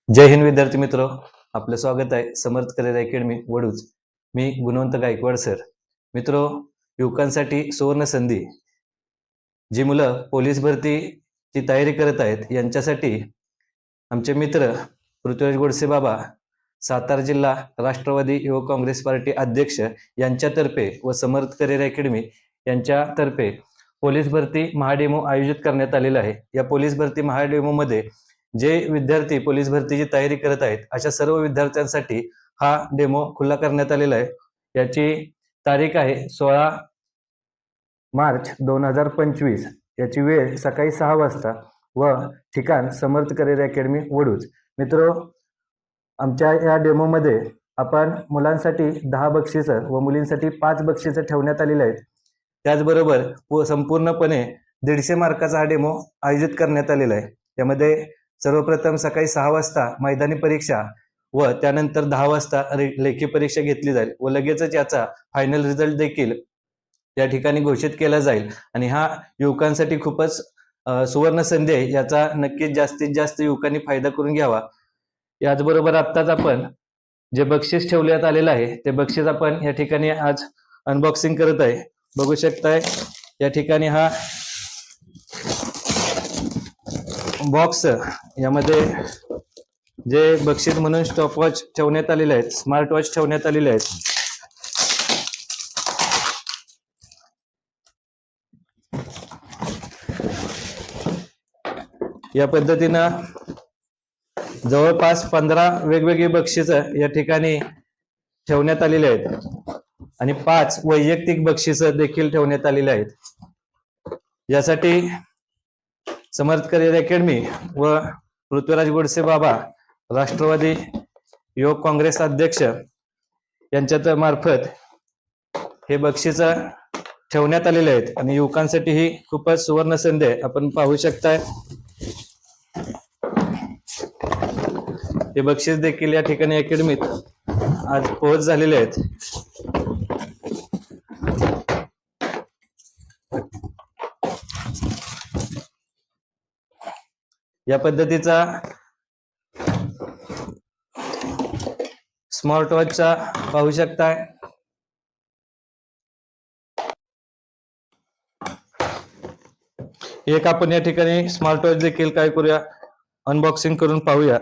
जय हिंद विद्यार्थी मित्र, आपलं स्वागत आहे समर्थ करिअर अकॅडमी वडूज. मी गुणवंत गायकवाड सर. मित्रो, युवकांसाठी सुवर्ण संधी. जी मुलं पोलीस भरतीची तयारी करत आहेत यांच्यासाठी आमचे मित्र पृथ्वीराज गोडसे बाबा, सातारा जिल्हा राष्ट्रवादी युवक काँग्रेस पार्टी अध्यक्ष यांच्यातर्फे व समर्थ करिअर अकॅडमी यांच्यातर्फे पोलीस भरती महाडेमो आयोजित करण्यात आलेला आहे. या पोलीस भरती महाडेमोमध्ये जे विद्यार्थी पोलीस भरतीची तयारी करत आहेत अशा सर्व विद्यार्थ्यांसाठी हा डेमो खुला करण्यात आलेला आहे. याची तारीख आहे 16 मार्च 2025. याची वेळ सकाळी 6 वाजता व ठिकाण समर्थ करिअर अकॅडमी वडूज. मित्रो, आमच्या या डेमोमध्ये आपण मुलांसाठी 10 बक्षिसं व मुलींसाठी 5 बक्षिसं ठेवण्यात आलेली आहेत. त्याचबरोबर संपूर्णपणे 150 मार्काचा हा डेमो आयोजित करण्यात आलेला आहे. त्यामध्ये सर्वप्रथम सकाळी 6 वाजता मैदानी परीक्षा व त्यानंतर 10 वाजता लेखी परीक्षा घेतली जाईल व लगेचच याचा फायनल रिझल्ट देखील त्या ठिकाणी घोषित केला जाईल. आणि हा युवकांसाठी खूपच सुवर्ण संधी आहे. याचा नक्कीच जास्तीत जास्त युवकांनी फायदा करून घ्यावा. याचबरोबर आत्ताच आपण जे बक्षीस ठेवण्यात आलेलं आहे ते बक्षीस आपण या ठिकाणी आज अनबॉक्सिंग करत आहे. बघू शकताय या ठिकाणी हा बॉक्स, यामध्ये जे बक्षीस म्हणून स्टॉपवॉच ठेवण्यात आलेले आहेत, स्मार्ट वॉच ठेवण्यात आलेले आहेत. या पद्धतीनं जवळपास 15 वेगवेगळी बक्षिसं या ठिकाणी ठेवण्यात आलेली आहेत आणि 5 वैयक्तिक बक्षिसं देखील ठेवण्यात आलेली आहेत. यासाठी समर्थ करिअर अकॅडमी व पृथ्वीराज गोडसे बाबा, राष्ट्रवादी युवक काँग्रेस अध्यक्ष यांच्या मार्फत हे बक्षीस ठेवण्यात आलेले आहेत आणि युवकांसाठी ही खूपच सुवर्ण संधी आहे. आपण पाहू शकताय हे बक्षीस देखील या ठिकाणी अकॅडमीत आज पोहोच झालेले आहेत. या पद्धतीचा स्मार्ट वॉचचा पाहू शकताय. एक आपण या ठिकाणी स्मार्ट वॉच देखील काय करूया, अनबॉक्सिंग करून पाहूया.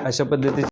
अशा पद्धतीची